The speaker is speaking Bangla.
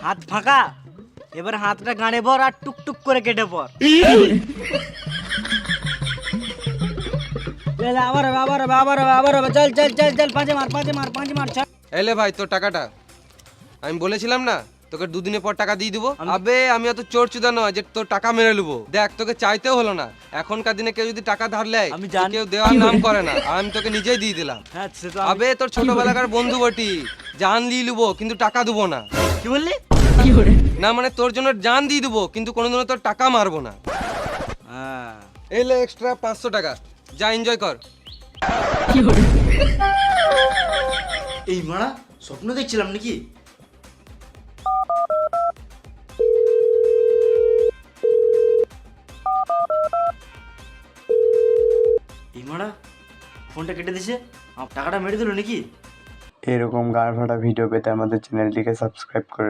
হাত ফাঁকা, এবার হাতটা গাঁড়ে পর আর টুকটুক করে কেটে পর। আবার হবে, আবার হবে, আবার হবে, আবার হবে। চল চল চল চল, পাঁচে মার, পাঁচে মার, পাঁচে মার, চল। এলে ভাই তোর টাকাটা, আমি বলেছিলাম না তোকে দুদিনের পর টাকা দিয়ে দিবো। আবে আমি অত চোর চুদা নয় যে তোর টাকা মেরে নেবো। দেখ তোকে চাইতেও হলো না, এখনকার দিনে কেউ যদি টাকা ধার নেয় আমি জানি। কেউ দেওয়ার নাম করে না, আমি তোকে নিজেই দিয়ে দিলাম। হ্যাঁ সে তো আবে তোর ছোটবেলাকার বন্ধু বটি, জান দিয়ে নেবো কিন্তু টাকা দেবো না। কি বললি? না মানে তোর জন্য জান দিয়ে দেবো কিন্তু কোনোদিনও তোর টাকা মারবো না। হ্যাঁ, এলে এক্সট্রা 500 টাকা, যা এনজয় কর। এই মারা স্বপ্ন দেখছিলাম নাকি? এই মারা ফোনটা কেটে দিছে, টাকাটা মেরে দিল নাকি? এরকম গাড় ফাটা ভিডিও পেতে আমাদের চ্যানেলটিকে সাবস্ক্রাইব করে